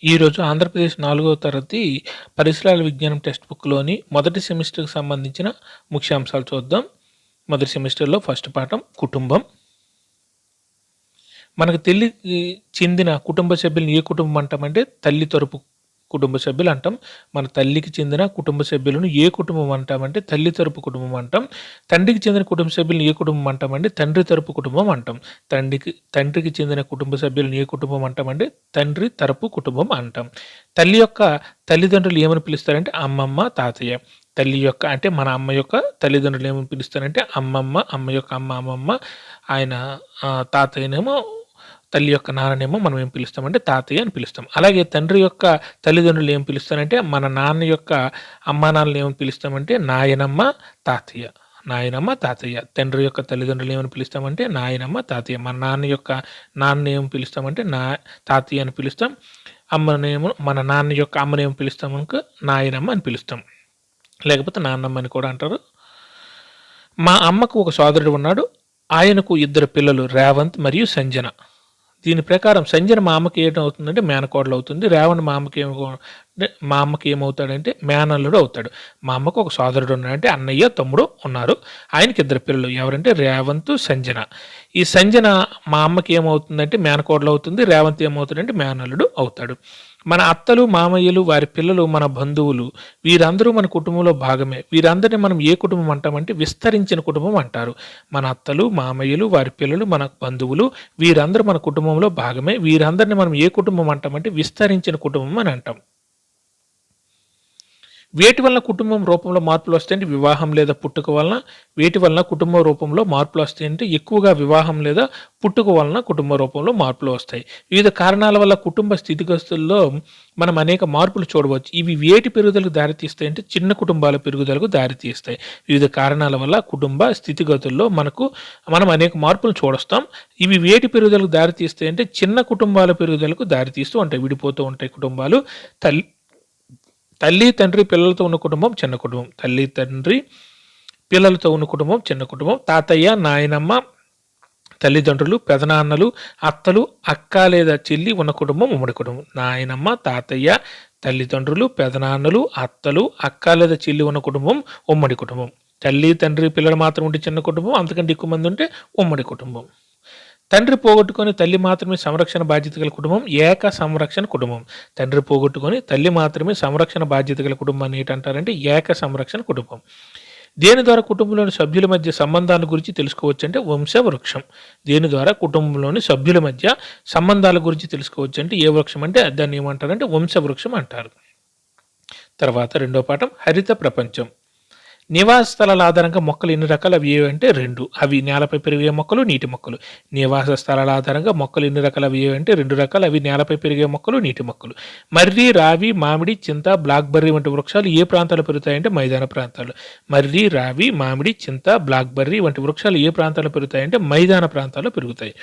ఈరోజు ఆంధ్రప్రదేశ్ 4వ తరగతి పరిసరాల విజ్ఞానం టెక్స్ట్ బుక్‌లోని మొదటి సెమిస్టర్‌కి సంబంధించిన ముఖ్యాంశాలు చూద్దాం. మొదటి సెమిస్టర్‌లో ఫస్ట్ పాఠం కుటుంబం. మనకు చెందిన కుటుంబ సభ్యులను ఏ కుటుంబం అంటామంటే తల్లి తరపు కుటుంబ సభ్యులు అంటాం. మన తల్లికి చెందిన కుటుంబ సభ్యులను ఏ కుటుంబం అంటామంటే తల్లి తరపు కుటుంబం అంటాం. తండ్రికి చెందిన కుటుంబ సభ్యులను ఏ కుటుంబం అంటామంటే తండ్రి తరపు కుటుంబం అంటాం. తండ్రికి చెందిన కుటుంబ సభ్యులను ఏ కుటుంబం అంటామంటే తండ్రి తరపు కుటుంబం అంటాం. తల్లి యొక్క తల్లిదండ్రులు ఏమని పిలుస్తారంటే అమ్మమ్మ, తాతయ్య. తల్లి యొక్క అంటే మన అమ్మ యొక్క తల్లిదండ్రులు ఏమని పిలుస్తారంటే అమ్మమ్మ, అమ్మ యొక్క అమ్మమ్మ, ఆయన తాతయ్యనేమో తల్లి యొక్క నాన్ననేమో మనం ఏం పిలుస్తామంటే తాతయ్య అని పిలుస్తాం. అలాగే తండ్రి యొక్క తల్లిదండ్రులు ఏం పిలుస్తారంటే మన నాన్న యొక్క అమ్మా నాన్నలు ఏమని పిలుస్తామంటే నాయనమ్మ, తాతయ్య. నాయనమ్మ, తాతయ్య. తండ్రి యొక్క తల్లిదండ్రులు ఏమని పిలుస్తామంటే నాయనమ్మ, తాతయ్య. మన నాన్న యొక్క నాన్న ఏమని పిలుస్తామంటే తాతయ్య అని పిలుస్తాం. అమ్మనేమో మన నాన్న యొక్క అమ్మనేమో పిలుస్తాం అనుకో నాయనమ్మ అని పిలుస్తాం. లేకపోతే నాన్నమ్మ అని కూడా అంటారు. మా అమ్మకు ఒక సోదరుడు ఉన్నాడు. ఆయనకు 2 పిల్లలు రేవంత్ మరియు సంజన. దీని ప్రకారం సంజన మా అమ్మకి ఏమవుతుందంటే మేనకోడలు అవుతుంది. రేవంత్ మా అమ్మకి ఏమవుతాడంటే మేనల్లుడు అవుతాడు. మా అమ్మకు ఒక సోదరుడు ఉన్నాడు అంటే అన్నయ్య తమ్ముడు ఉన్నారు. ఆయనకి 2 పిల్లలు ఎవరంటే రేవంత్, సంజన. ఈ సంజన మా అమ్మకి ఏమవుతుందంటే మేనకోడలు అవుతుంది. రేవంత్ ఏమవుతాడంటే మేనల్లుడు అవుతాడు. మన అత్తలు, మామయ్యలు, వారి పిల్లలు మన బంధువులు, వీరందరూ మన కుటుంబంలో భాగమే. వీరందరినీ మనం ఏ కుటుంబం అంటామంటే విస్తరించిన కుటుంబం అంటారు. మన అత్తలు, మామయ్యలు, వారి పిల్లలు మన బంధువులు, వీరందరూ మన కుటుంబంలో భాగమే. వీరందరినీ మనం ఏ కుటుంబం అంటామంటే విస్తరించిన కుటుంబం అని అంటాం. వేటి వలన కుటుంబం రూపంలో మార్పులు వస్తాయంటే వివాహం లేదా పుట్టుక వలన. వేటి వలన కుటుంబ రూపంలో మార్పులు వస్తాయంటే ఎక్కువగా వివాహం లేదా పుట్టుక వలన కుటుంబ రూపంలో మార్పులు వస్తాయి. వివిధ కారణాల వల్ల కుటుంబ స్థితిగతుల్లో మనం అనేక మార్పులు చూడవచ్చు. ఇవి వేటి పెరుగుదలకు దారితీస్తాయంటే చిన్న కుటుంబాల పెరుగుదలకు దారితీస్తాయి. వివిధ కారణాల వల్ల కుటుంబ స్థితిగతుల్లో మనం అనేక మార్పులు చూడొస్తాం. ఇవి వేటి పెరుగుదలకు దారితీస్తాయంటే చిన్న కుటుంబాల పెరుగుదలకు దారితీస్తూ ఉంటాయి. విడిపోతూ ఉంటాయి కుటుంబాలు. తల్లి తండ్రి పిల్లలతో ఉన్న కుటుంబం చిన్న కుటుంబం. తల్లి తండ్రి పిల్లలతో ఉన్న కుటుంబం చిన్న కుటుంబం. తాతయ్య, నాయనమ్మ, తల్లిదండ్రులు, పెదనాన్నలు, అత్తలు, అక్క లేదా చెల్లి ఉన్న కుటుంబం ఉమ్మడి కుటుంబం. నాయనమ్మ, తాతయ్య, తల్లిదండ్రులు, పెదనాన్నలు, అత్తలు, అక్క లేదా చెల్లి ఉన్న కుటుంబం ఉమ్మడి కుటుంబం. తల్లి తండ్రి పిల్లలు మాత్రం ఉంటే చిన్న కుటుంబం, అంతకంటే ఎక్కువ మంది ఉంటే ఉమ్మడి కుటుంబం. తండ్రి పోగొట్టుకొని తల్లి మాత్రమే సంరక్షణ బాధ్యత గల కుటుంబం ఏక సంరక్షణ కుటుంబం. తండ్రి పోగొట్టుకొని తల్లి మాత్రమే సంరక్షణ బాధ్యత గల కుటుంబాన్ని ఏంటంటారంటే ఏక సంరక్షణ కుటుంబం. దేని ద్వారా కుటుంబంలోని సభ్యుల మధ్య సంబంధాల గురించి తెలుసుకోవచ్చు అంటే వంశవృక్షం. దేని ద్వారా కుటుంబంలోని సభ్యుల మధ్య సంబంధాల గురించి తెలుసుకోవచ్చు అంటే ఏ వృక్షం అంటే దాన్ని ఏమంటారంటే వంశవృక్షం అంటారు. తర్వాత 2వ పాఠం హరిత ప్రపంచం. నివాస స్థలాల ఆధారంగా మొక్కలు ఎన్ని రకాలు అవి ఏవంటే 2. అవి నేలపై పెరిగే మొక్కలు, నీటి మొక్కలు. నివాస స్థలాల ఆధారంగా మొక్కలు ఎన్ని రకాలు అవి ఏవంటే 2 రకాలు. అవి నేలపై పెరిగే మొక్కలు, నీటి మొక్కలు. మర్రి, రావి, మామిడి, చింత, బ్లాక్బెర్రీ వంటి వృక్షాలు ఏ ప్రాంతాల్లో పెరుగుతాయంటే మైదాన ప్రాంతాలు. మర్రి, రావి, మామిడి, చింత, బ్లాక్బెర్రీ వంటి వృక్షాలు ఏ ప్రాంతాల్లో పెరుగుతాయంటే మైదాన ప్రాంతాల్లో పెరుగుతాయి.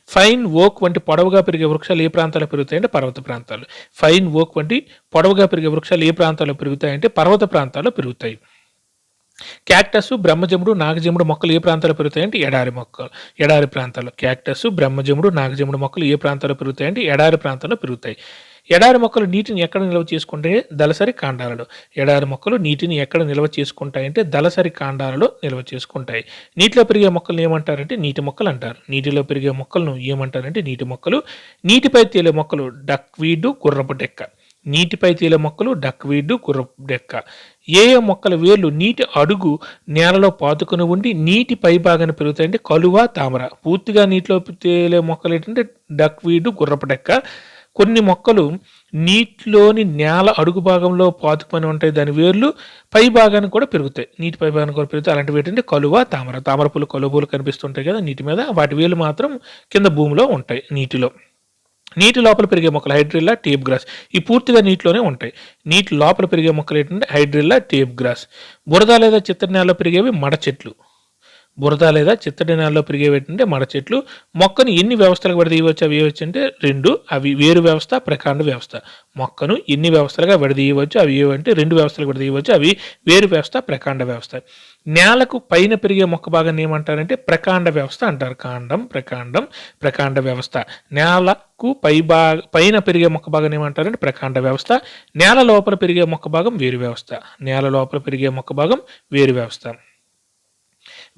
ఫైన్ ఓక్ వంటి పొడవుగా పెరిగే వృక్షాలు ఏ ప్రాంతాల్లో పెరుగుతాయంటే పర్వత ప్రాంతాలు. ఫైన్ ఓక్ వంటి పొడవుగా పెరిగే వృక్షాలు ఏ ప్రాంతాల్లో పెరుగుతాయంటే పర్వత ప్రాంతాల్లో పెరుగుతాయి. క్యాక్టస్, బ్రహ్మజముడు, నాగజముడు మొక్కలు ఏ ప్రాంతాల్లో పెరుగుతాయంటే ఎడారి ప్రాంతాల్లో. క్యాక్టస్, బ్రహ్మజముడు, నాగజముడు మొక్కలు ఏ ప్రాంతాల్లో పెరుగుతాయంటే ఎడారి ప్రాంతాల్లో పెరుగుతాయి. ఎడారి మొక్కలు నీటిని ఎక్కడ నిల్వ చేసుకుంటే దళసరి కాండాలలో. ఎడారి మొక్కలు నీటిని ఎక్కడ నిల్వ చేసుకుంటాయంటే దళసరి కాండాలలో నిల్వ చేసుకుంటాయి. నీటిలో పెరిగే మొక్కలను ఏమంటారంటే నీటి మొక్కలు అంటారు. నీటిలో పెరిగే మొక్కలను ఏమంటారంటే నీటి మొక్కలు. నీటిపై తేలే మొక్కలు డక్వీడ్, గుర్రపు డెక్క. నీటిపై తేలే మొక్కలు డక్వీడ్, గుర్రపు డెక్క. ఏ మొక్కల వేర్లు నీటి అడుగు నేలలో పాతుకుని ఉండి నీటి పై భాగాన్ని పెరుగుతాయంటే కలువ, తామర. పూర్తిగా నీటిలో తేలే మొక్కలు ఏంటంటే డక్వీడ్, గుర్రపు డెక్క. కొన్ని మొక్కలు నీటిలోని నేల అడుగు భాగంలో పాతుకొని ఉంటాయి. దాని వేర్లు పై భాగాన్ని కూడా పెరుగుతాయి. నీటి పై భాగాన్ని కూడా పెరుగుతాయి. అలాంటివి ఏంటంటే కలువ, తామర. తామర పూలు, కలువ పూలు కనిపిస్తుంటాయి కదా నీటి మీద. వాటి వేర్లు మాత్రం కింద భూమిలో ఉంటాయి నీటిలో. నీటి లోపల పెరిగే మొక్కలు హైడ్రిల్లా, టేప్ గ్రాస్. ఈ పూర్తిగా నీటిలోనే ఉంటాయి. నీటి లోపల పెరిగే మొక్కలు ఏంటంటే హైడ్రిల్లా, టేప్ గ్రాస్. బురద లేదా చిత్తడి నేలలో పెరిగేవి మడ చెట్లు. బురద లేదా చిత్తడి నేలలో పెరిగేవేంటంటే మడ చెట్లు. మొక్కను ఎన్ని వ్యవస్థలకు విడదీయవచ్చు అవి ఏవచ్చు అంటే 2. అవి వేరు వ్యవస్థ, ప్రకాండ వ్యవస్థ. మొక్కను ఎన్ని వ్యవస్థలుగా విడదీయవచ్చు అవి ఏవంటే 2 వ్యవస్థలకు విడదీయవచ్చు, అవి వేరు వ్యవస్థ, ప్రకాండ వ్యవస్థ. నేలకు పైన పెరిగే మొక్క భాగాన్ని ఏమంటారంటే ప్రకాండ వ్యవస్థ అంటారు. కాండం, ప్రకాండ వ్యవస్థ. నేలకు పైన పెరిగే మొక్క భాగం ఏమంటారంటే ప్రకాండ వ్యవస్థ. నేల లోపల పెరిగే మొక్క భాగం వేరు వ్యవస్థ. నేల లోపల పెరిగే మొక్క భాగం వేరు వ్యవస్థ.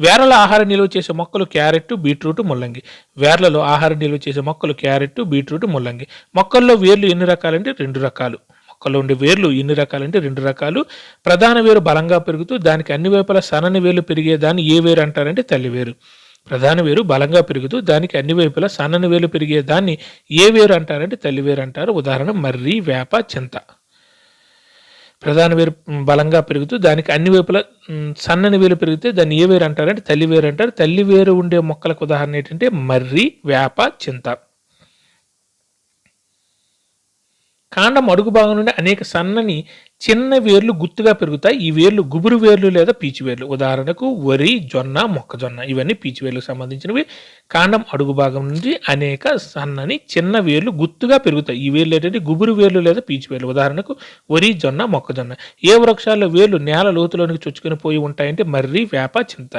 వేర్లలో ఆహారం నిల్వ చేసే మొక్కలు క్యారెట్, బీట్రూట్, ముల్లంగి. వేర్లలో ఆహారం నిల్వ చేసే మొక్కలు క్యారెట్, బీట్రూట్, ముల్లంగి. మొక్కల్లో వేర్లు ఎన్ని రకాలంటే 2 రకాలు. మొక్కల్లో ఉండే వేర్లు ఎన్ని రకాలంటే 2 రకాలు. ప్రధాన వేరు బలంగా పెరుగుతూ దానికి అన్ని వైపులా సన్నని వేర్లు పెరిగేదాన్ని ఏ వేరు అంటారంటే తల్లి వేరు. ప్రధాన వేరు బలంగా పెరుగుతూ దానికి అన్ని వైపులా సన్నని వేర్లు పెరిగేదాన్ని ఏ వేరు అంటారంటే తల్లి వేరు అంటారు. ఉదాహరణ మర్రి, వేప, చింత. ప్రధాన వేరు బలంగా పెరుగుతూ దానికి అన్ని వైపులా సన్నని వేలు పెరిగితే దాన్ని ఏ వేరు అంటారంటే తల్లి వేరు అంటారు. తల్లి వేరు ఉండే మొక్కలకు ఉదాహరణ ఏంటంటే మర్రి, వేప, చింత. కాండం అడుగు భాగం నుండి అనేక సన్నని చిన్న వేర్లు గుత్తుగా పెరుగుతాయి. ఈ వేర్లు గుబురు వేర్లు లేదా పీచు వేర్లు. ఉదాహరణకు వరి, జొన్న, మొక్కజొన్న ఇవన్నీ పీచు వేర్లకు సంబంధించినవి. కాండం అడుగు భాగం నుండి అనేక సన్నని చిన్న వేర్లు గుత్తుగా పెరుగుతాయి. ఈ వేర్లు ఏంటంటే గుబురు వేర్లు లేదా పీచు వేర్లు. ఉదాహరణకు వరి, జొన్న, మొక్కజొన్న. ఏ వృక్షాల్లో వేర్లు నేల లోతులోనికి చొచ్చుకొని పోయి ఉంటాయంటే మర్రి, వేప, చింత.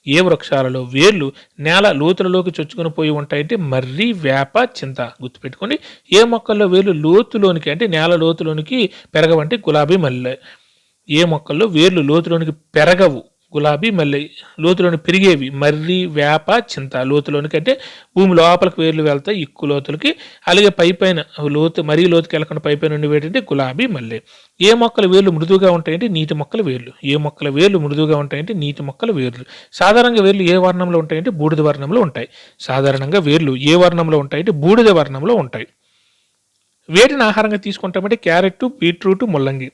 ఏ వృక్షాలలో వేర్లు నేల లోతులలోకి చొచ్చుకొని పోయి ఉంటాయంటే మర్రి, వేప, చింత. గుర్తుపెట్టుకోండి. ఏ మొక్కల్లో వేర్లు లోతులోనికి అంటే నేల లోతులోనికి పెరగవంటే గులాబీ, మల్లె. ఏ మొక్కల్లో వేర్లు లోతులోనికి పెరగవు గులాబీ, మల్లె. లోతులోని పెరిగేవి మర్రి, వేప, చింత. లోతులోనికి అంటే భూమి లోపలికి వేర్లు వెళ్తాయి ఎక్కువ లోతులకి. అలాగే పైపైన మరీ లోతుకి వెళ్ళకుండా పైపైన ఉండి ఏంటంటే గులాబీ, మల్లె. ఏ మొక్కల వేర్లు మృదువుగా ఉంటాయంటే నీటి మొక్కల వేర్లు. ఏ మొక్కల వేర్లు మృదువుగా ఉంటాయంటే నీటి మొక్కల వేర్లు. సాధారణంగా వేర్లు ఏ వర్ణంలో ఉంటాయంటే బూడిద వర్ణంలో ఉంటాయి. సాధారణంగా వేర్లు ఏ వర్ణంలో ఉంటాయంటే బూడిద వర్ణంలో ఉంటాయి. వేటిని ఆహారంగా తీసుకుంటామంటే క్యారెట్, బీట్రూట్, ముల్లంగి.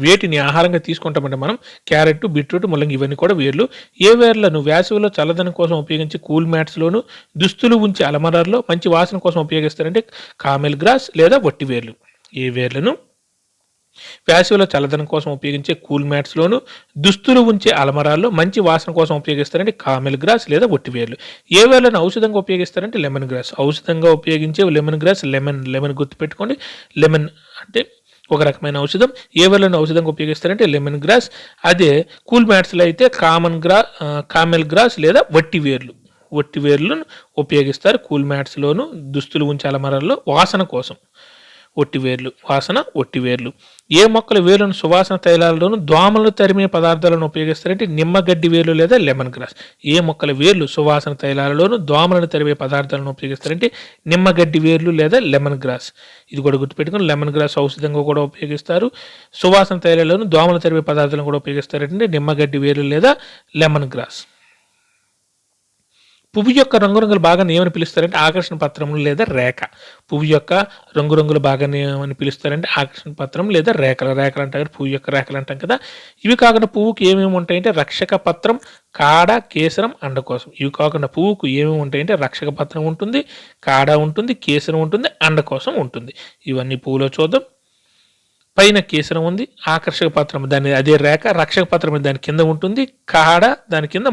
వేటిని ఆహారంగా తీసుకుంటామంటే మనం క్యారెట్, బీట్రూట్, ముల్లంగి ఇవన్నీ కూడా వేర్లు. ఏ వేర్లను వేసవిలో చల్లదనం కోసం ఉపయోగించి కూల్ మ్యాట్స్లోను, దుస్తులు ఉంచి అలమరాల్లో మంచి వాసన కోసం ఉపయోగిస్తారంటే కామెల్ గ్రాస్ లేదా వట్టి వేర్లు. ఏ వేర్లను వేసవిలో చల్లదనం కోసం ఉపయోగించే కూల్ మ్యాట్స్లోను, దుస్తులు ఉంచే అలమరాల్లో మంచి వాసన కోసం ఉపయోగిస్తారంటే కామెల్ గ్రాస్ లేదా వట్టి వేర్లు. ఏ వేర్లను ఔషధంగా ఉపయోగిస్తారంటే లెమన్ గ్రాస్. ఔషధంగా ఉపయోగించే లెమన్ గ్రాస్, లెమన్ గుర్తుపెట్టుకోండి. లెమన్ అంటే ఒక రకమైన ఔషధం. ఏ వేర్లను ఔషధంగా ఉపయోగిస్తారంటే లెమన్ గ్రాస్. అదే కూల్ మ్యాట్స్లో అయితే కామెల్ గ్రాస్ లేదా వట్టి వేర్లను ఉపయోగిస్తారు కూల్ మ్యాట్స్లోను, దుస్తులు ఉంచే అలమరాల్లో వాసన కోసం. ఒట్టి వేర్లు. ఏ మొక్కల వేర్లను సువాసన తైలాలలోను దోమలను తరిమే పదార్థాలను ఉపయోగిస్తారంటే నిమ్మగడ్డి వేర్లు లేదా లెమన్ గ్రాస్. ఏ మొక్కల వేర్లు సువాసన తైలాలలోను దోమలను తరిమే పదార్థాలను ఉపయోగిస్తారంటే నిమ్మగడ్డి వేర్లు లేదా లెమన్ గ్రాస్. ఇది కూడా గుర్తుపెట్టుకుని లెమన్ గ్రాస్ ఔషధంగా కూడా ఉపయోగిస్తారు. సువాసన తైలాలను దోమలు తరిమే పదార్థాలను కూడా ఉపయోగిస్తారంటే నిమ్మగడ్డి వేర్లు లేదా లెమన్ గ్రాస్. పువ్వు యొక్క రంగురంగుల భాగాన్ని ఏమని పిలుస్తారంటే ఆకర్షణ పత్రములు లేదా రేఖ. పువ్వు యొక్క రంగురంగుల భాగాన్ని ఏమని పిలుస్తారంటే ఆకర్షణ పత్రం లేదా రేఖలు అంటారు. పువ్వు యొక్క రేఖలు అంటాం కదా. ఇవి కాకుండా పువ్వుకి ఏమేమి ఉంటాయంటే రక్షక పత్రం, కాడ, కేసరం, అండకోశం. ఇవి కాకుండా పువ్వుకు ఏమేమి ఉంటాయంటే రక్షక పత్రం ఉంటుంది, కాడ ఉంటుంది, కేసరం ఉంటుంది, అండకోశం ఉంటుంది. ఇవన్నీ పువ్వులో చూద్దాం. పైన కేసరం ఉంది, ఆకర్షక పత్రం దాని అదే రేఖ, రక్షక పత్రం దాని కింద ఉంటుంది, కాడ దాని కింద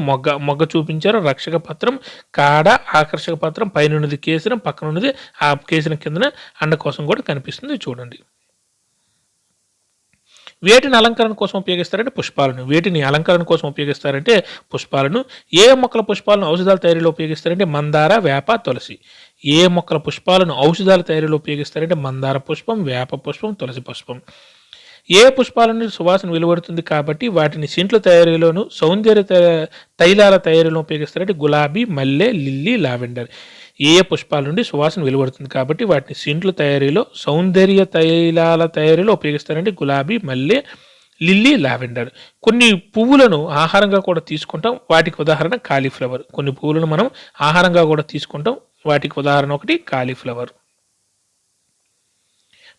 మొగ్గ చూపించారు. రక్షక పత్రం, కాడ, ఆకర్షక పత్రం, పైన ఉన్నది కేసరం, పక్కన ఉన్నది ఆ కేసరం కిందన అండకోశం కూడా కనిపిస్తుంది చూడండి. వేటిని అలంకరణ కోసం ఉపయోగిస్తారంటే పుష్పాలను. వేటిని అలంకరణ కోసం ఉపయోగిస్తారంటే పుష్పాలను. ఏ మొక్కల పుష్పాలను ఔషధాల తయారీలో ఉపయోగిస్తారంటే మందార, వేప, తులసి. ఏ మొక్కల పుష్పాలను ఔషధాల తయారీలో ఉపయోగిస్తారంటే మందార పుష్పం, వేప పుష్పం, తులసి పుష్పం. ఏ పుష్పాల నుండి సువాసన వెలువడుతుంది కాబట్టి వాటిని సెంట్ల తయారీలోను సౌందర్య తైలాల తయారీలో ఉపయోగిస్తారంటే గులాబీ, మల్లె, లిల్లీ, లావెండర్. ఏ పుష్పాల నుండి సువాసన వెలువడుతుంది కాబట్టి వాటిని సెంట్ల తయారీలో సౌందర్య తైలాల తయారీలో ఉపయోగిస్తారంటే గులాబీ, మల్లె, లిల్లీ, లావెండర్. కొన్ని పువ్వులను ఆహారంగా కూడా తీసుకుంటాం. వాటికి ఉదాహరణ కాలీఫ్లవర్. కొన్ని పువ్వులను మనం ఆహారంగా కూడా తీసుకుంటాం. వాటికి ఉదాహరణ ఒకటి కాలీఫ్లవర్.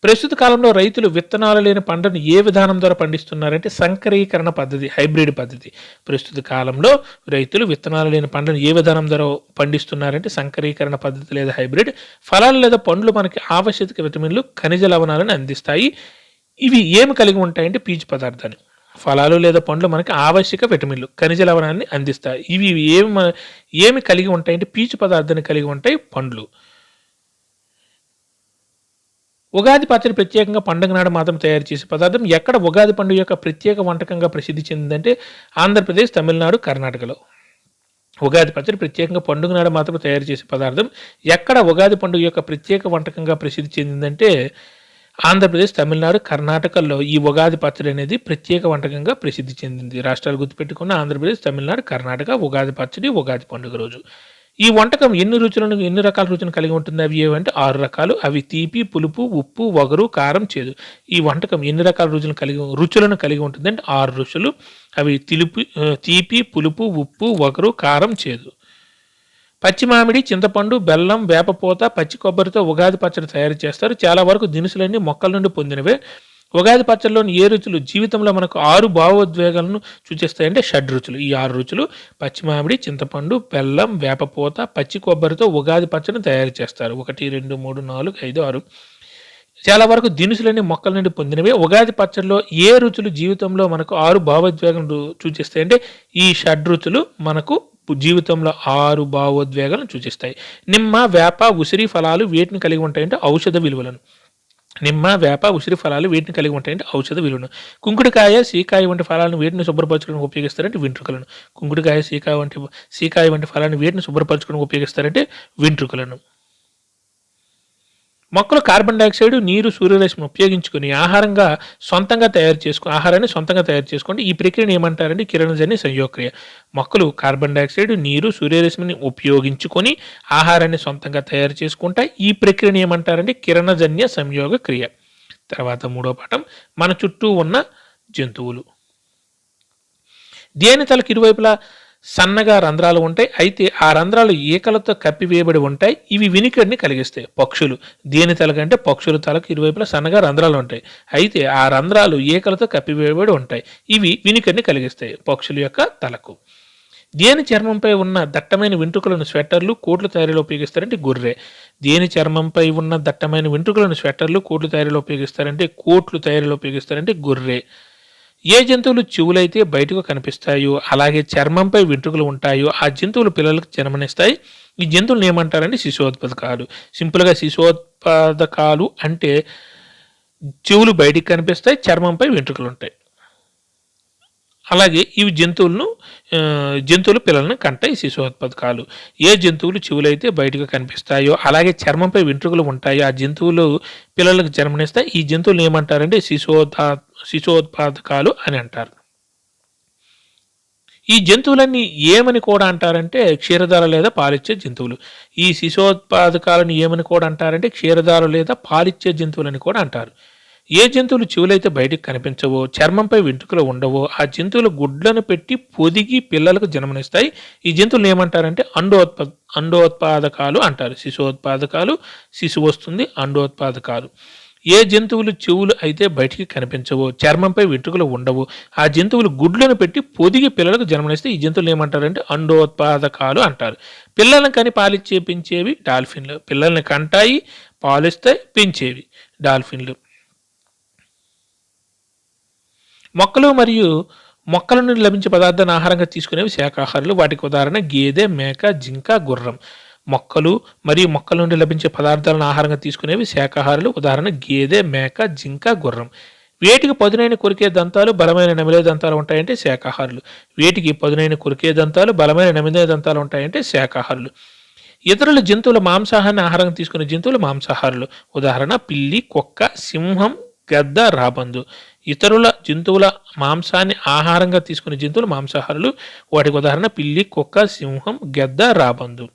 ప్రస్తుత కాలంలో రైతులు విత్తనాలు లేని పంటను ఏ విధానం ద్వారా పండిస్తున్నారంటే సంకరీకరణ పద్ధతి, హైబ్రిడ్ పద్ధతి. ప్రస్తుత కాలంలో రైతులు విత్తనాలు లేని పంటను ఏ విధానం ద్వారా పండిస్తున్నారంటే సంకరీకరణ పద్ధతి లేదా హైబ్రిడ్. ఫలాలు లేదా పండ్లు మనకి ఆవశ్యక విటమిన్లు, ఖనిజ లవణాలను అందిస్తాయి. ఇవి ఏమి కలిగి ఉంటాయంటే పీచు పదార్థాన్ని. ఫలాలు లేదా పండ్లు మనకి ఆవశ్యక విటమిన్లు, ఖనిజ లవణాన్ని అందిస్తాయి. ఇవి ఏమి కలిగి ఉంటాయంటే పీచు పదార్థాన్ని కలిగి ఉంటాయి పండ్లు. ఉగాది పచ్చడి ప్రత్యేకంగా పండుగ నాడు మాత్రం తయారు చేసే పదార్థం. ఎక్కడ ఉగాది పండుగ యొక్క ప్రత్యేక వంటకంగా ప్రసిద్ధి చెందిందంటే ఆంధ్రప్రదేశ్, తమిళనాడు, కర్ణాటకలో. ఉగాది పచ్చడి ప్రత్యేకంగా పండుగ నాడు మాత్రం తయారు చేసే పదార్థం. ఎక్కడ ఉగాది పండుగ యొక్క ప్రత్యేక వంటకంగా ప్రసిద్ధి చెందిందంటే ఆంధ్రప్రదేశ్, తమిళనాడు, కర్ణాటకల్లో ఈ ఉగాది పచ్చడి అనేది ప్రత్యేక వంటకంగా ప్రసిద్ధి చెందింది. రాష్ట్రాలు గుర్తుపెట్టుకున్న ఆంధ్రప్రదేశ్, తమిళనాడు, కర్ణాటక ఉగాది పచ్చడి ఉగాది పండుగ రోజు. ఈ వంటకం ఎన్ని రకాల రుచులను కలిగి ఉంటుంది? అవి ఏవంటే 6 రకాలు. అవి తీపి, పులుపు, ఉప్పు, వగరు, కారం, చేదు. ఈ వంటకం ఎన్ని రకాల రుచులను కలిగి ఉంటుంది అంటే 6 రుచులు. అవి తీపి, పులుపు, ఉప్పు, వగరు, కారం, చేదు. పచ్చి మామిడి, చింతపండు, బెల్లం, వేపపూత, పచ్చి కొబ్బరితో ఉగాది పచ్చడి తయారు చేస్తారు. చాలా వరకు దినుసులన్నీ మొక్కల నుండి పొందినవే. ఉగాది పచ్చడిలోని ఏ రుచులు జీవితంలో మనకు 6 భావోద్వేగాలను సూచిస్తాయంటే షడ్రుచులు. ఈ 6 రుచులు పచ్చి మామిడి, చింతపండు, బెల్లం, వేపపూత, పచ్చి కొబ్బరితో ఉగాది పచ్చడిని తయారు చేస్తారు. 1, 2, 3, 4, 5, 6. చాలా వరకు దినుసులన్నీ మొక్కల నుండి పొందినవే. ఉగాది పచ్చడిలో ఏ రుచులు జీవితంలో మనకు 6 భావోద్వేగాలను సూచిస్తాయంటే ఈ షడ్రుచులు మనకు జీవితంలో 6 భావోద్వేగాలను సూచిస్తాయి. నిమ్మ, వేప, ఉసిరి ఫలాలు వేటిని కలిగి ఉంటాయంటే ఔషధ విలువలను. నిమ్మ, వేప, ఉసిరి ఫలాలు వీటిని కలిగి ఉంటాయంటే ఔషధ విలువను. కుంకుడుకాయ, సీకాయ వంటి ఫలాలను వీటిని శుభ్రపరచుకోవడానికి ఉపయోగిస్తారంటే వెంట్రుకలను. కుంకుడుకాయ, సీకాయ వంటి ఫలాలను వీటిని శుభ్రపరచుకోవడానికి ఉపయోగిస్తారంటే వెంట్రుకలను. మొక్కలు కార్బన్ డైఆక్సైడ్, నీరు, సూర్యరశ్మిని ఉపయోగించుకుని ఆహారాన్ని సొంతంగా తయారు చేసుకోండి. ఈ ప్రక్రియను ఏమంటారంటే కిరణజన్య సంయోగక్రియ. మొక్కలు కార్బన్ డైఆక్సైడ్, నీరు, సూర్యరశ్మిని ఉపయోగించుకొని ఆహారాన్ని సొంతంగా తయారు చేసుకుంటాయి. ఈ ప్రక్రియను ఏమంటారంటే కిరణజన్య సంయోగ క్రియ. తర్వాత 3వ పాఠం మన చుట్టూ ఉన్న జంతువులు. దేని తలకు ఇరువైపులా సన్నగా రంధ్రాలు ఉంటాయి. అయితే ఆ రంధ్రాలు ఈకలతో కప్పివేయబడి ఉంటాయి. ఇవి వినికిడిని కలిగిస్తాయి. పక్షులు. దేని తలకంటే పక్షుల తలకు ఇరువైపులా సన్నగా రంధ్రాలు ఉంటాయి. అయితే ఆ రంధ్రాలు ఈకలతో కప్పివేయబడి ఉంటాయి. ఇవి వినికిడిని కలిగిస్తాయి. పక్షుల యొక్క తలకు. దేని చర్మంపై ఉన్న దట్టమైన వెంట్రుకలను స్వెట్టర్లు, కోట్ల తయారీలో ఉపయోగిస్తారంటే గొర్రె. దేని చర్మంపై ఉన్న దట్టమైన వెంట్రుకలను స్వెట్టర్లు, కోట్ల తయారీలో ఉపయోగిస్తారంటే గొర్రె. ఏ జంతువులు చెవులైతే బయటకు కనిపిస్తాయో అలాగే చర్మంపై వెంట్రుకలు ఉంటాయో ఆ జంతువులు పిల్లలకు జన్మనిస్తాయి. ఈ జంతువులను ఏమంటారంటే శిశుోత్పాదకాలు. సింపుల్గా శిశుోత్పాదకాలు అంటే చెవులు బయటికి కనిపిస్తాయి, చర్మంపై వెంట్రుకలు ఉంటాయి. అలాగే ఇవి జంతువులు పిల్లలను కంటాయి. శిశుోత్పాదకాలు. ఏ జంతువులు చెవులైతే బయటకు కనిపిస్తాయో అలాగే చర్మంపై వెంట్రుకలు ఉంటాయో ఆ జంతువులు పిల్లలకు జన్మనిస్తాయి. ఈ జంతువులను ఏమంటారంటే శిశుోత్పాదకాలు అని అంటారు. ఈ జంతువులన్నీ ఏమని కూడా అంటారంటే క్షీరదార లేదా పాలిచ్చే జంతువులు. ఈ శిశుోత్పాదకాలను ఏమని కూడా అంటారంటే క్షీరదార లేదా పాలిచ్చే జంతువులని కూడా అంటారు. ఏ జంతువులు చెవులైతే బయటికి కనిపించవో, చర్మంపై వెంట్రుకలు ఉండవో ఆ జంతువులు గుడ్లను పెట్టి పొదిగి పిల్లలకు జన్మనిస్తాయి. ఈ జంతువులు ఏమంటారంటే అండోత్పాదకాలు అంటారు. శిశుోత్పాదకాలు, శిశువు వస్తుంది, అండోత్పాదకాలు. ఏ జంతువులు చెవులు అయితే బయటికి కనిపించవో, చర్మంపై వెంట్రుకలు ఉండవు ఆ జంతువులు గుడ్లను పెట్టి పొదిగి పిల్లలకు జన్మనిస్తే ఈ జంతువులు ఏమంటారంటే అండోత్పాదకాలు అంటారు. పిల్లలను కని పాలిచ్చే పెంచేవి డాల్ఫిన్లు. పిల్లల్ని కంటాయి, పాలిస్తాయి, పెంచేవి డాల్ఫిన్లు. మొక్కలు మరియు మొక్కల నుండి లభించే పదార్థాన్ని ఆహారంగా తీసుకునేవి శాకాహారులు. వాటికి ఉదాహరణ గేదె, మేక, జింక, గుర్రం. మొక్కలు మరియు మొక్కల నుండి లభించే పదార్థాలను ఆహారంగా తీసుకునేవి శాకాహారులు. ఉదాహరణ గేదె, మేక, జింక, గుర్రం. వేటికి పదునైన కొరికే దంతాలు, బలమైన నమిలే దంతాలు ఉంటాయంటే శాకాహారులు. వేటికి పదునైన కొరికే దంతాలు, బలమైన నమిలే దంతాలు ఉంటాయంటే శాకాహారులు. ఇతరుల జంతువుల మాంసాహారాన్ని ఆహారంగా తీసుకునే జంతువులు మాంసాహారులు. ఉదాహరణ పిల్లి, కుక్క, సింహం, గద్ద, రాబందు. ఇతరుల జంతువుల మాంసాన్ని ఆహారంగా తీసుకునే జంతువులు మాంసాహారులు. వాటికి ఉదాహరణ పిల్లి, కుక్క, సింహం, గద్ద, రాబందు.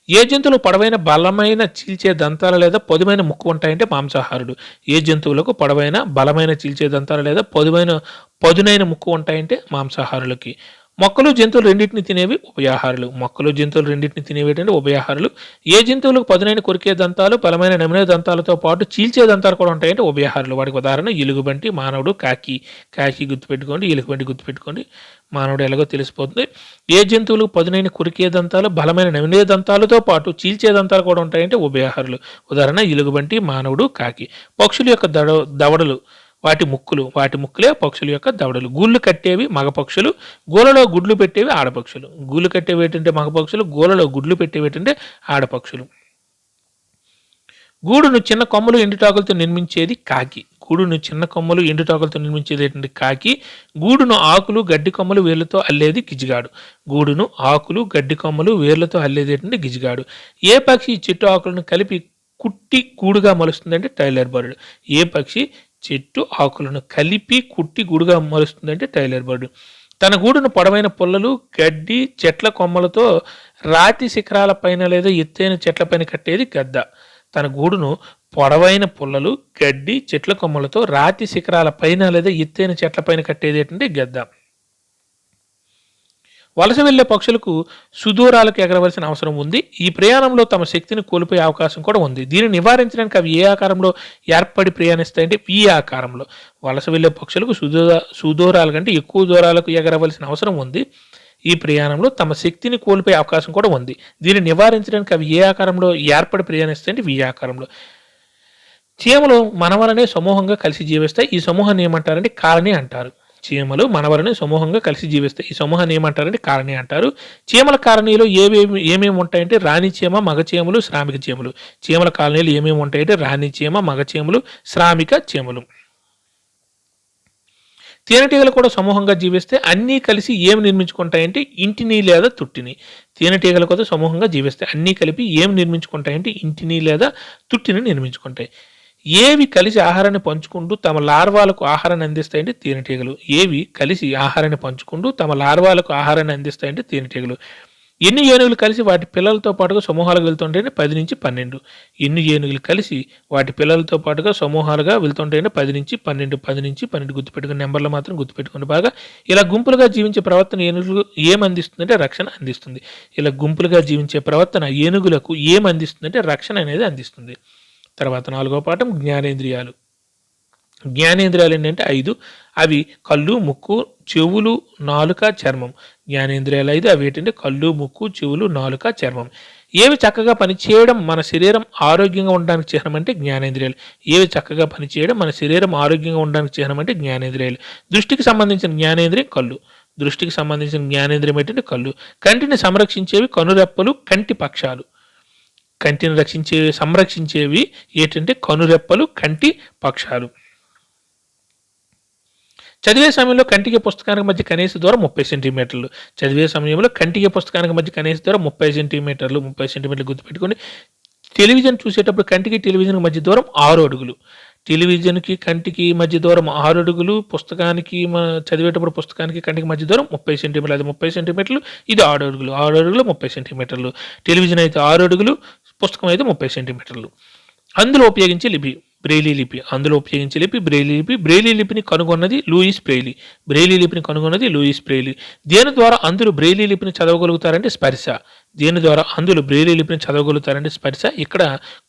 ఏ జంతువులు పొడవైన బలమైన చీల్చే దంతాలు లేదా పొదుమైన ముక్కు ఉంటాయంటే మాంసాహారుడు. ఏ జంతువులకు పొడవైన బలమైన చీల్చే దంతాలు లేదా పదునైన ముక్కు ఉంటాయంటే మాంసాహారులకి. మొక్కలు జంతువులు రెండింటిని తినేవి ఉభయాహారులు. ఉభయాహారులు. ఏ జంతువులకు పదునైన కొరికే దంతాలు, బలమైన నమిలే దంతాలతో పాటు చీల్చే దంతాలు కూడా ఉంటాయంటే ఉభయాహారులు. వాటికి ఉదాహరణ ఎలుగుబంటి, మానవుడు, కాకి. గుర్తుపెట్టుకోండి, ఎలుగుబంటి గుర్తుపెట్టుకోండి, మానవుడు ఎలాగో తెలిసిపోతుంది. ఏ జంతువులకు పదునైన కొరికే దంతాలు, బలమైన నమిలే దంతాలతో పాటు చీల్చే దంతాలు కూడా ఉంటాయంటే ఉభయాహారులు. ఉదాహరణ ఎలుగుబంటి, మానవుడు, కాకి. పక్షుల యొక్క దవడలు. వాటి ముక్కులే పక్షుల యొక్క దవడలు. గూళ్ళు కట్టేవి మగ పక్షులు, గూలలో గుడ్లు పెట్టేవి ఆడపక్షులు. గూళ్ళు కట్టేవి ఏంటంటే మగ పక్షులు, గూలలో గుడ్లు పెట్టేవి ఏంటంటే ఆడపక్షులు. గూడును చిన్న కొమ్మలు ఎండుటాకులతో నిర్మించేది కాకి. గూడును ఆకులు గడ్డి కొమ్మలు వేర్లతో అల్లేది గిజిగాడు. ఏ పక్షి చెట్టు ఆకులను కలిపి కుట్టి గూడుగా మలుస్తుందంటే టైలర్ బర్డ్. తన గూడును పొడవైన పుల్లలు, గడ్డి, చెట్ల కొమ్మలతో రాతి శిఖరాల పైన లేదా ఎత్తైన చెట్లపైన కట్టేది గద్ద. తన గూడును పొడవైన పుల్లలు, గడ్డి, చెట్ల కొమ్మలతో రాతి శిఖరాల పైన లేదా ఎత్తైన చెట్లపైన కట్టేది ఏంటంటే గద్ద. వలస వెళ్లే పక్షులకు సుదూరాలకు ఎగరవలసిన అవసరం ఉంది. ఈ ప్రయాణంలో తమ శక్తిని కోల్పోయే అవకాశం కూడా ఉంది. దీన్ని నివారించడానికి అవి ఏ ఆకారంలో ఏర్పడి ప్రయాణిస్తాయంటే వి ఆకారంలో. వలస వెళ్లే పక్షులకు సుదూరాల కంటే ఎక్కువ దూరాలకు ఎగరవలసిన అవసరం ఉంది. ఈ ప్రయాణంలో తమ శక్తిని కోల్పోయే అవకాశం కూడా ఉంది. దీన్ని నివారించడానికి అవి ఏ ఆకారంలో ఏర్పడి ప్రయాణిస్తాయంటే వి ఆకారంలో. చీమలు మనవలనే సమూహంగా కలిసి జీవిస్తాయి. ఈ సమూహాన్ని ఏమంటారంటే కాలనీ అంటారు. చీమలు మనవలనే సమూహంగా కలిసి జీవిస్తాయి. ఈ సమూహాన్ని ఏమంటారంటే కాలనీ అంటారు. చీమల కాలనీలో ఏమేమి ఉంటాయంటే రాణి చీమ, మగ చీమలు, శ్రామిక చీమలు. చీమల కాలనీలో ఏమేమి ఉంటాయంటే రాణి చీమ, మగ చీమలు, శ్రామిక చీమలు. తేనెటీగలు కూడా సమూహంగా జీవిస్తే అన్నీ కలిసి ఏమి నిర్మించుకుంటాయంటే ఇంటిని లేదా తుట్టిని. తేనెటీగలు కూడా సమూహంగా జీవిస్తే అన్నీ కలిపి ఏమి నిర్మించుకుంటాయంటే ఇంటిని లేదా తుట్టిని నిర్మించుకుంటాయి. ఏవి కలిసి ఆహారాన్ని పంచుకుంటూ తమ లార్వాలకు ఆహారాన్ని అందిస్తాయంటే తేనెటీగలు. ఎన్ని ఏనుగులు కలిసి వాటి పిల్లలతో పాటుగా సమూహాలుగా వెళ్తుంటే 10 నుంచి 12. ఎన్ని ఏనుగులు కలిసి వాటి పిల్లలతో పాటుగా సమూహాలుగా వెళ్తుంటే 10 నుంచి 12 గుర్తుపెట్టుకుని నెంబర్లు మాత్రం గుర్తుపెట్టుకుని బాగా. ఇలా గుంపులుగా జీవించే ప్రవర్తన ఏనుగులు ఏమందిస్తుందంటే రక్షణ అనేది అందిస్తుంది. తర్వాత 4వ పాఠం జ్ఞానేంద్రియాలు. జ్ఞానేంద్రియాలు ఏంటంటే 5. అవి కళ్ళు, ముక్కు, చెవులు, నాలుక, చర్మం. జ్ఞానేంద్రియాలు 5. అవి ఏంటంటే కళ్ళు, ముక్కు, చెవులు, నాలుక, చర్మం. ఏవి చక్కగా పనిచేయడం మన శరీరం ఆరోగ్యంగా ఉండడానికి చిహ్నం అంటే జ్ఞానేంద్రియాలు. దృష్టికి సంబంధించిన జ్ఞానేంద్రియం కళ్ళు. కంటిని సంరక్షించేవి కనురెప్పలు, కంటి పక్షాలు. సంరక్షించేవి ఏంటంటే కనురెప్పలు, కంటి పక్షాలు. చదివే సమయంలో కంటికి పుస్తకానికి మధ్య కనీస దూరం 30 సెంటీమీటర్లు. 30 సెంటీమీటర్లు గుర్తుపెట్టుకోండి. టెలివిజన్ చూసేటప్పుడు కంటికి టెలివిజన్కి మధ్య దూరం 6 అడుగులు. కంటికి మధ్య దూరం 6 అడుగులు. చదివేటప్పుడు పుస్తకానికి కంటికి మధ్య దూరం 30 సెంటీమీటర్లు. అది 30 సెంటీమీటర్లు, ఇది 6 అడుగులు. 6 అడుగులు 30 సెంటీమీటర్లు. టెలివిజన్ అయితే 6 అడుగులు, పుస్తకం అయితే 30 సెంటీమీటర్లు. అందులో ఉపయోగించే లిపి బ్రెయిలీ లిపి. బ్రెయిలీ లిపిని కనుగొన్నది లూయిస్ బ్రెయిలీ. దేని ద్వారా అందులో బ్రెయిలీ లిపిని చదవగలుగుతారంటే స్పర్శ. ఇక్కడ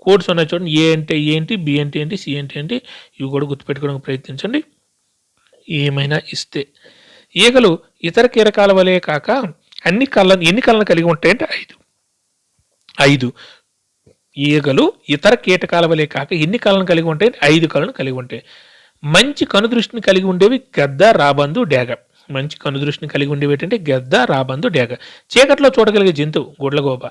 కోడ్స్ ఉన్నాయి చూడండి. ఏ అంటే ఏంటి, బి అంటే ఏంటి, సి అంటే ఏంటి, ఇవి కూడా గుర్తుపెట్టుకోవడానికి ప్రయత్నించండి. ఏమైనా ఇస్తే ఈగలు ఇతర కీటకాల వలె కాక ఎన్ని కళ్ళను కలిగి ఉంటాయంటే 5. ఈగలు ఇతర కీటకాల వలె కాక ఎన్ని కళ్ళను కలిగి ఉంటాయి? 5 కళ్ళను కలిగి ఉంటాయి. మంచి కనుదృష్టిని కలిగి ఉండేవి గద్ద, రాబందు, డేగ. చీకట్లో చూడగలిగే జంతువు గుడ్లగోబ.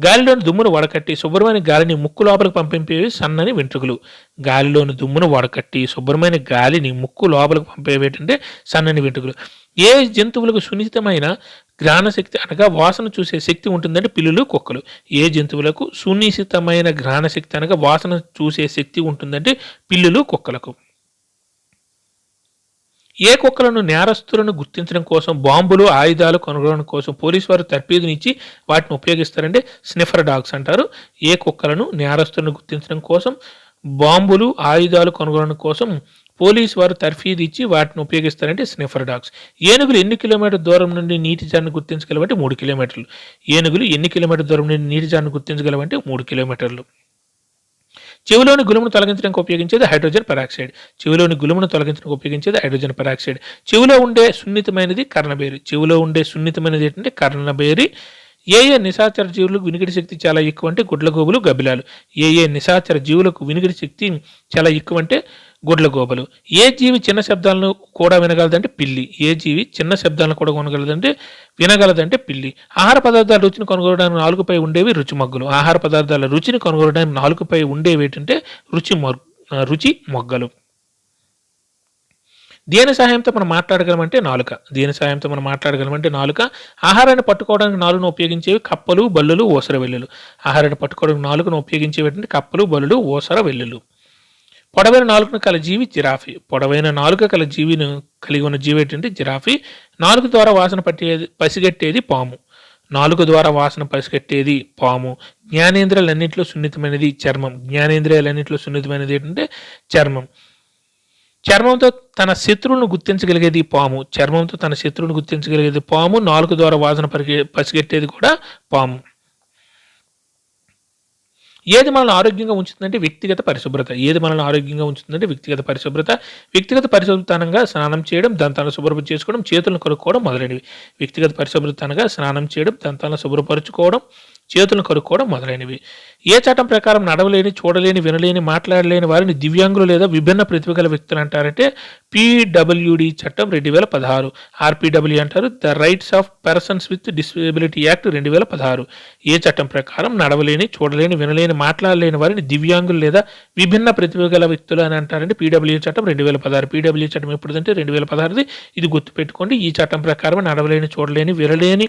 గాలిలోని దుమ్మును వడకట్టి శుభ్రమైన గాలిని ముక్కు లోపలికి పంపించేవి సన్నని వెంట్రుకలు. ఏ జంతువులకు సున్నితమైన ఘ్రాణశక్తి అనగా వాసన చూసే శక్తి ఉంటుందంటే పిల్లులు, కుక్కలు. ఏ జంతువులకు సునిశ్చితమైన ఘ్రాణశక్తి అనగా వాసన చూసే శక్తి ఉంటుందంటే పిల్లులు, కుక్కలకు. ఏ కుక్కలను నేరస్తులను గుర్తించడం కోసం, బాంబులు, ఆయుధాలు కనుగొనడం కోసం పోలీసు వారు తర్ఫీదునిచ్చి వాటిని ఉపయోగిస్తారంటే స్నిఫర్ డాగ్స్ అంటారు. ఏ కుక్కలను నేరస్తులను గుర్తించడం కోసం, బాంబులు, ఆయుధాలు కనుగొనడం కోసం పోలీసు వారు తర్ఫీదు ఇచ్చి వాటిని ఉపయోగిస్తారంటే స్నిఫర్ డాగ్స్. ఏనుగులు ఎన్ని కిలోమీటర్ దూరం నుండి నీటి జాడను గుర్తించగలవంటే 3 కిలోమీటర్లు. 3 కిలోమీటర్లు. చెవిలోని గులుమును తొలగించడానికి ఉపయోగించేది హైడ్రోజన్ పెరాక్సైడ్. చెవిలో ఉండే సున్నితమైనది కర్ణబేరి. ఏంటంటే కర్ణబేరి. నిశాచర జీవులకు వినికిడి శక్తి చాలా ఎక్కువ అంటే గుడ్లగూబలు, గబ్బిలాలు. నిశాచర జీవులకు వినికిడి శక్తి చాలా ఎక్కువ అంటే గుడ్లగూబలు. ఏ జీవి చిన్న శబ్దాలను కూడా వినగలదంటే పిల్లి. ఏ జీవి చిన్న శబ్దాలను కూడా వినగలదంటే పిల్లి. ఆహార పదార్థాల రుచిని కనుగొనడానికి నాలుగుపై ఉండేవి రుచిమొగ్గలు. ఆహార పదార్థాల రుచిని కనుగొనడానికి నాలుగుపై ఉండేవి ఏంటంటే రుచి మొగ్గలు. దేని సహాయంతో మనం మాట్లాడగలమంటే నాలుక. ఆహారాన్ని పట్టుకోవడానికి నాలుగును ఉపయోగించేవి కప్పలు, బల్లులు, ఊసర వెల్లులు. ఆహారాన్ని పట్టుకోవడానికి నాలుగును ఉపయోగించేవి కప్పలు, బల్లులు, ఊసర వెల్లులు. పొడవైన నాలుకను కల జీవి జిరాఫీ. పొడవైన నాలుక కల జీవిని కలిగి ఉన్న జీవి ఏంటంటే జిరాఫీ. నాలుగు ద్వారా వాసన పసిగట్టేది పాము. జ్ఞానేంద్రియాలన్నింటిలో సున్నితమైనది ఏంటంటే చర్మం. చర్మంతో తన శత్రువులను గుర్తించగలిగేది పాము. నాలుగు ద్వారా వాసన పసిగట్టేది కూడా పాము. ఏది మనల్ని ఆరోగ్యంగా ఉంచుతుందంటే వ్యక్తిగత పరిశుభ్రత. వ్యక్తిగత పరిశుభ్రతనంగా స్నానం చేయడం, దంతాలను శుభ్రం చేసుకోవడం, చేతులను కడుక్కోవడం మొదలైనవి. వ్యక్తిగత పరిశుభ్రతనగా స్నానం చేయడం, దంతాలను శుభ్రపరచుకోవడం, చేతులను కడుక్కోవడం మొదలైనవి. ఏ చట్టం ప్రకారం నడవలేని, చూడలేని, వినలేని, మాట్లాడలేని వారిని దివ్యాంగులు లేదా విభిన్న ప్రతిభ గల వ్యక్తులు అంటారంటే పీడబ్ల్యూడి చట్టం 2016. ఆర్పీడబ్ల్యూ అంటారు the rights of persons with disability act 2016. ఏ చట్టం ప్రకారం నడవలేని, చూడలేని, వినలేని, మాట్లాడలేని వారిని దివ్యాంగులు లేదా విభిన్న ప్రతిభ గల వ్యక్తులు అని అంటారంటే పీడబ్ల్యూ చట్టం 2016. పీడబ్ల్యూ చట్టం ఎప్పుడుదంటే 2016. ఇది గుర్తుపెట్టుకోండి. ఈ చట్టం ప్రకారం నడవలేని, చూడలేని, వినలేని,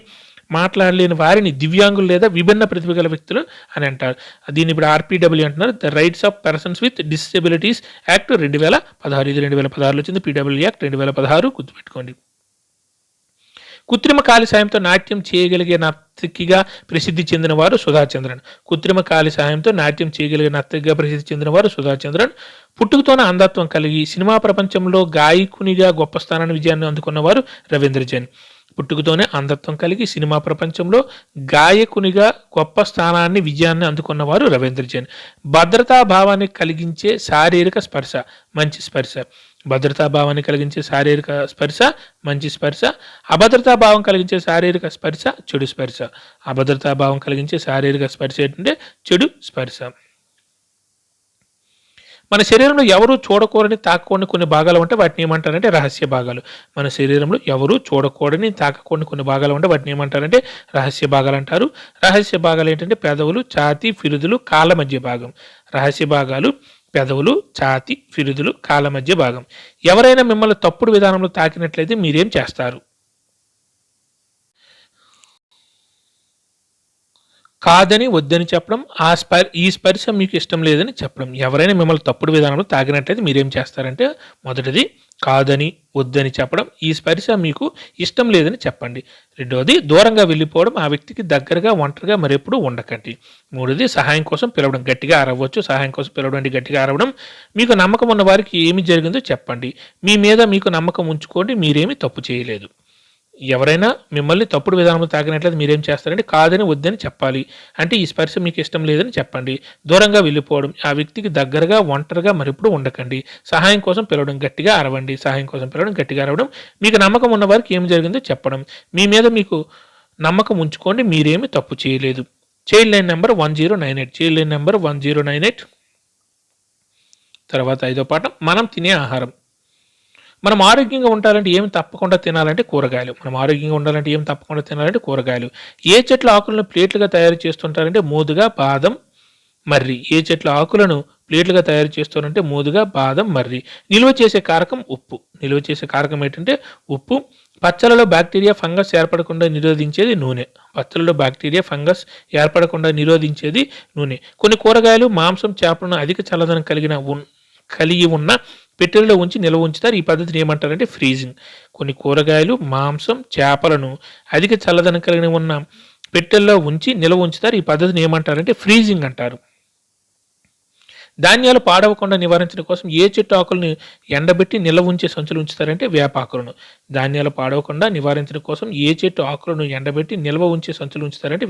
మాట్లాడలేని వారిని దివ్యాంగులు లేదా విభిన్న ప్రతిభ గల వ్యక్తులు అని అంటారు. దీన్ని ఇప్పుడు ఆర్పీడబ్ల్యూ అంటున్నారు the rights of persons with disabilities act 2016. ఇది 2016లో వచ్చింది. పీడబ్ల్యూ యాక్ట్ 2016 గుర్తుపెట్టుకోండి. కృత్రిమ కాలి సాయంతో నాట్యం చేయగలిగే నర్తకిగా ప్రసిద్ధి చెందినవారు సుధాచంద్రన్. పుట్టుకతోనే అంధత్వం కలిగి సినిమా ప్రపంచంలో గాయకునిగా గొప్ప స్థానాన్ని విజయాన్ని అందుకున్నవారు రవీంద్ర జైన్. భద్రతా భావాన్ని కలిగించే శారీరక స్పర్శ మంచి స్పర్శ. అభద్రతా భావం కలిగించే శారీరక స్పర్శ ఏంటంటే చెడు స్పర్శ. మన శరీరంలో ఎవరు చూడకూడని, తాకకూడని కొన్ని భాగాలు ఉంటే వాటిని ఏమంటారంటే రహస్య భాగాలు. రహస్య భాగాలు అంటారు. రహస్య భాగాలు ఏంటంటే పెదవులు, ఛాతీ, ఫిరుదులు, కాళ్ళ మధ్య భాగం. రహస్య భాగాలు పెదవులు, ఛాతీ, ఫిరుదులు, కాళ్ళ మధ్య భాగం. ఎవరైనా మిమ్మల్ని తప్పుడు విధానంలో తాకినట్లయితే మీరేం చేస్తారు? కాదని, వద్దని చెప్పడం, ఈ స్పర్శ మీకు ఇష్టం లేదని చెప్పడం. ఎవరైనా మిమ్మల్ని తప్పుడు విధానంలో తాకినట్లయితే మీరేం చేస్తారంటే మొదటిది కాదని, వద్దని చెప్పడం, ఈ స్పర్శ మీకు ఇష్టం లేదని చెప్పండి. రెండవది దూరంగా వెళ్ళిపోవడం, ఆ వ్యక్తికి దగ్గరగా ఒంటరిగా మరెప్పుడు ఉండకండి. మూడోది సహాయం కోసం పిలవడం, గట్టిగా అరవచ్చు. గట్టిగా అరవడం. మీకు నమ్మకం ఉన్న వారికి ఏమి జరిగిందో చెప్పండి. మీ మీద మీకు నమ్మకం ఉంచుకోండి, మీరేమి తప్పు చేయలేదు. ఎవరైనా మిమ్మల్ని తప్పుడు విధానంలో తాకినట్లయితే మీరేం చేస్తారంటే కాదని, వద్దని చెప్పాలి. అంటే ఈ స్పర్శ మీకు ఇష్టం లేదని చెప్పండి. దూరంగా వెళ్ళిపోవడం, ఆ వ్యక్తికి దగ్గరగా ఒంటరిగా మరెప్పుడు ఉండకండి. సహాయం కోసం పిలవడం, గట్టిగా అరవండి. మీకు నమ్మకం ఉన్న వారికి ఏమి జరిగిందో చెప్పడం. మీ మీద మీకు నమ్మకం ఉంచుకోండి, మీరేమి తప్పు చేయలేదు. Child line number 1098. తర్వాత 5వ పాఠం మనం తినే ఆహారం. మనం ఆరోగ్యంగా ఉండాలంటే ఏమి తప్పకుండా తినాలంటే కూరగాయలు. ఏ చెట్ల ఆకులను ప్లేట్లుగా తయారు చేస్తుంటారంటే మోదుగా, బాదం, మర్రి. నిల్వ చేసే కారకం ఉప్పు. ఏంటంటే ఉప్పు. పచ్చళ్ళలో బ్యాక్టీరియా, ఫంగస్ ఏర్పడకుండా నిరోధించేది నూనె. కొన్ని కూరగాయలు, మాంసం, చేపలను అధిక చల్లదనం కలిగి ఉన్న పెట్టెల్లో ఉంచి నిల్వ ఉంచుతారు. ఈ పద్ధతిని ఏమంటారంటే ఫ్రీజింగ్. కొన్ని కూరగాయలు, మాంసం, చేపలను అధిక చల్లదనం కలిగి ఉన్న పెట్టెల్లో ఉంచి నిల్వ ఉంచుతారు. ఈ పద్ధతిని ఏమంటారంటే ఫ్రీజింగ్ అంటారు. ధాన్యాలు పాడవకుండా నివారించడం కోసం ఏ చెట్టు ఆకులను ఎండబెట్టి నిల్వ ఉంచే సంచులు ఉంచుతారంటే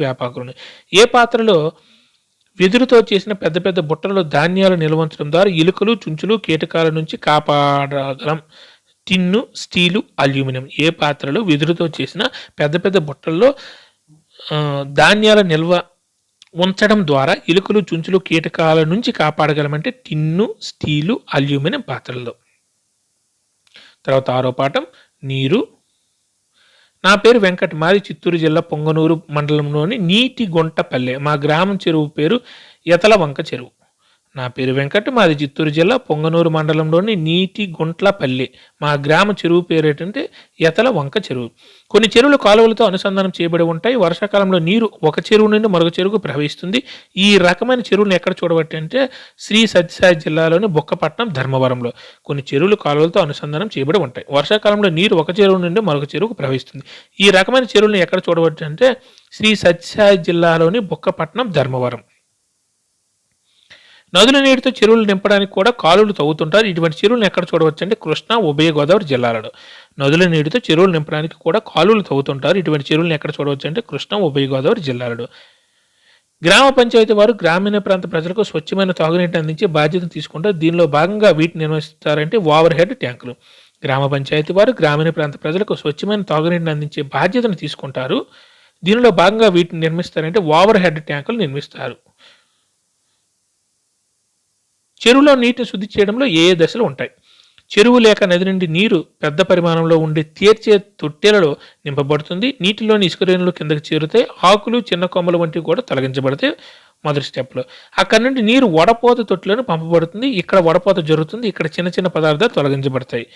వేపాకులను. ఏ పాత్రలో వెదురుతో చేసిన పెద్ద పెద్ద బుట్టలలో ధాన్యాలు నిల్వ ఉంచడం ద్వారా ఎలుకలు, చుంచులు, కీటకాల నుంచి కాపాడగలం. Tin, steel, aluminium. ఏ పాత్రలో వెదురుతో చేసిన పెద్ద పెద్ద బుట్టల్లో ధాన్యాల నిల్వ ఉంచడం ద్వారా ఎలుకలు, చుంచులు, కీటకాల నుంచి కాపాడగలమంటే టిన్ను, స్టీలు, అల్యూమినియం పాత్రల్లో. తర్వాత 6వ పాఠం నీరు. నా పేరు వెంకట్, మాది చిత్తూరు జిల్లా పొంగనూరు మండలంలోని నీటిగుంటపల్లె. మా గ్రామం చెరువు పేరు ఎతలవంక చెరువు. నా పేరు వెంకట్, మాది చిత్తూరు జిల్లా పొంగనూరు మండలంలోని నీటిగుంట్లపల్లి. మా గ్రామ చెరువు పేరు ఏంటంటే ఎతలవంక చెరువు. కొన్ని చెరువులు కాలువలతో అనుసంధానం చేయబడి ఉంటాయి. వర్షాకాలంలో నీరు ఒక చెరువు నుండి మరొక చెరువుకు ప్రవహిస్తుంది. ఈ రకమైన చెరువులను ఎక్కడ చూడబట్టి అంటే శ్రీ సత్యసాయి జిల్లాలోని బొక్కపట్నం, ధర్మవరంలో కొన్ని చెరువులు కాలువలతో అనుసంధానం చేయబడి ఉంటాయి. వర్షాకాలంలో నీరు ఒక చెరువు నుండి మరొక చెరువుకు ప్రవహిస్తుంది. ఈ రకమైన చెరువులను ఎక్కడ చూడబట్టి అంటే శ్రీ సత్యసాయి జిల్లాలోని బొక్కపట్నం, ధర్మవరం. నదుల నీటితో చెరువులు నింపడానికి కూడా కాలువలు తవ్వుతుంటారు. ఇటువంటి చెరువులను ఎక్కడ చూడవచ్చు అంటే కృష్ణా, ఉభయ గోదావరి జిల్లాలలో. నదుల నీటితో చెరువులు నింపడానికి కూడా కాలువలు తవ్వుతుంటారు. ఇటువంటి చెరువులను ఎక్కడ చూడవచ్చు అంటే కృష్ణా, ఉభయ గోదావరి జిల్లాలలో. గ్రామ పంచాయతీ వారు గ్రామీణ ప్రాంత ప్రజలకు స్వచ్ఛమైన తాగునీటిని అందించే బాధ్యత తీసుకుంటారు. దీనిలో భాగంగా వీటిని నిర్వహిస్తారంటే ఓవర్ హెడ్ ట్యాంకులు. గ్రామ పంచాయతీ వారు గ్రామీణ ప్రాంత ప్రజలకు స్వచ్ఛమైన తాగునీటిని అందించే బాధ్యతను తీసుకుంటారు. దీనిలో భాగంగా వీటిని నిర్మిస్తారంటే ఓవర్ హెడ్ ట్యాంకులు నిర్మిస్తారు. చెరువులో నీటిని శుద్ధి చేయడంలో ఏ దశలు ఉంటాయి? చెరువు లేక నది నుండి నీరు పెద్ద పరిమాణంలో ఉండి తీర్చే తొట్టెలలో నింపబడుతుంది. నీటిలోని ఇసుక రేణులు కిందకి చేరుతాయి. ఆకులు, చిన్న కొమ్మలు వంటివి కూడా తొలగించబడతాయి. మొదటి స్టెప్లో అక్కడ నుండి నీరు వడపోత తొట్టిలోనే పంపబడుతుంది. ఇక్కడ వడపోత జరుగుతుంది. ఇక్కడ చిన్న చిన్న పదార్థాలు తొలగించబడతాయి.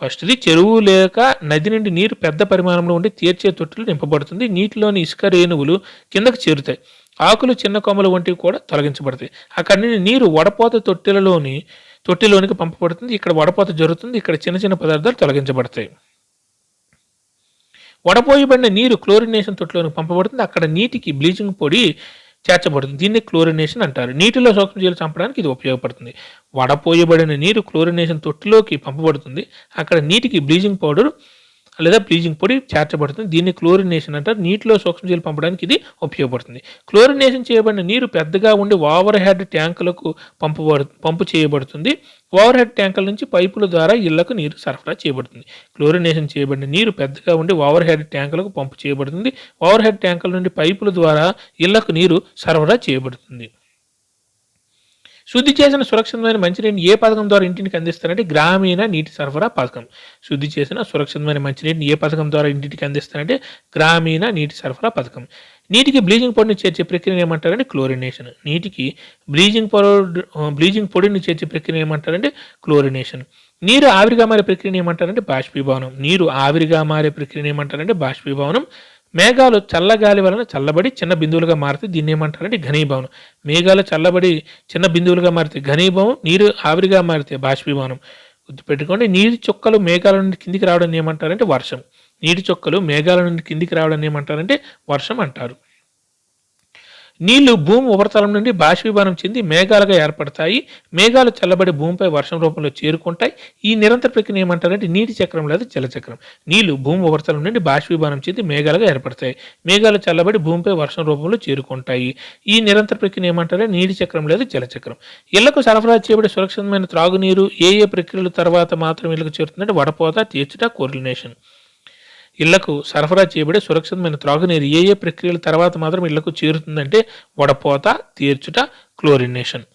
ఫస్ట్ది చెరువు లేక నది నుండి నీరు పెద్ద పరిమాణంలో ఉండి తీర్చే తొట్టిలో నింపబడుతుంది. నీటిలోని ఇసుక రేణువులు కిందకు చేరుతాయి. ఆకులు, చిన్న కొమ్మలు వంటివి కూడా తొలగించబడతాయి. అక్కడి నుండి నీరు వడపోత తొట్టిలోనికి పంపబడుతుంది. ఇక్కడ వడపోత జరుగుతుంది. ఇక్కడ చిన్న చిన్న పదార్థాలు తొలగించబడతాయి. వడపోయబడిన నీరు క్లోరినేషన్ తొట్టిలోనికి పంపబడుతుంది. అక్కడ నీటికి బ్లీచింగ్ పొడి చేర్చబడుతుంది. దీన్ని క్లోరినేషన్ అంటారు. నీటిలో సూక్ష్మజీవులు చంపడానికి ఇది ఉపయోగపడుతుంది. వడపోయబడిన నీరు క్లోరినేషన్ తొట్టిలోకి పంపబడుతుంది. అక్కడ నీటికి బ్లీచింగ్ పౌడర్ లేదా బ్లీచింగ్ పొడి చేర్చబడుతుంది. దీన్ని క్లోరినేషన్ అంటారు. నీటిలో సూక్ష్మజీవులు పంపడానికి ఇది ఉపయోగపడుతుంది. క్లోరినేషన్ చేయబడిన నీరు పెద్దగా ఉండి ఓవర్ హెడ్ ట్యాంకులకు పంపు చేయబడుతుంది. ఓవర్ హెడ్ ట్యాంకుల నుంచి పైపుల ద్వారా ఇళ్లకు నీరు సరఫరా చేయబడుతుంది. క్లోరినేషన్ చేయబడిన నీరు పెద్దగా ఉండి ఓవర్ హెడ్ ట్యాంకులకు పంపు చేయబడుతుంది. ఓవర్ హెడ్ ట్యాంకుల నుండి పైపుల ద్వారా ఇళ్లకు నీరు సరఫరా చేయబడుతుంది. శుద్ధి చేసిన సురక్షితమైన మంచినీటిని ఏ పథకం ద్వారా ఇంటికి అందిస్తారంటే గ్రామీణ నీటి సరఫరా పథకం. శుద్ధి చేసిన సురక్షితమైన మంచినీటిని ఏ పథకం ద్వారా ఇంటికి అందిస్తారంటే గ్రామీణ నీటి సరఫరా పథకం. నీటికి బ్లీచింగ్ పొడిని చేర్చే ప్రక్రియ ఏమంటారంటే క్లోరినేషన్. నీటికి బ్లీచింగ్ పొడిని చేర్చే ప్రక్రియ ఏమంటారంటే క్లోరినేషన్. నీరు ఆవిరిగా మారే ప్రక్రియను ఏమంటారంటే బాష్పీభవనం. నీరు ఆవిరిగా మారే ప్రక్రియను ఏమంటారంటే బాష్పీభవనం. మేఘాలు చల్లగాలి వలన చల్లబడి చిన్న బిందువులుగా మారితే దీన్ని ఏమంటారంటే ఘనీభవనం. మేఘాలు చల్లబడి చిన్న బిందువులుగా మారితే ఘనీభవనం. నీరు ఆవిరిగా మారితే బాష్పీభవనం. గుర్తుపెట్టుకోండి. నీటి చుక్కలు మేఘాల నుండి కిందికి రావడం ఏమంటారంటే వర్షం. నీటి చుక్కలు మేఘాల నుండి కిందికి రావడం ఏమంటారంటే వర్షం అంటారు. నీళ్లు భూమి ఉపరితలం నుండి బాష్పీభవనం చెంది మేఘాలుగా ఏర్పడతాయి. మేఘాలు చల్లబడి భూమిపై వర్షం రూపంలో చేరుకుంటాయి. ఈ నిరంతర ప్రక్రియ ఏమంటారంటే నీటి చక్రం లేదా జలచక్రం. నీళ్లు భూమి ఉపరితలం నుండి బాష్పీభవనం చెంది మేఘాలుగా ఏర్పడతాయి. మేఘాలు చల్లబడి భూమిపై వర్షం రూపంలో చేరుకుంటాయి. ఈ నిరంతర ప్రక్రియ ఏమంటారంటే నీటి చక్రం లేదా జలచక్రం. ఇళ్లకు సరఫరా చేయబడే సురక్షితమైన త్రాగునీరు ఏ ఏ ప్రక్రియల తర్వాత మాత్రం ఇళ్లకు చేరుతుందంటే వడపోత, తీర్చుట, క్లోరినేషన్. ఇళ్లకు సరఫరా చేయబడే సురక్షితమైన త్రాగునీరు ఏ ఏ ప్రక్రియల తర్వాత మాత్రం ఇళ్లకు చేరుతుందంటే వడపోత, తీర్చుట, క్లోరినేషన్.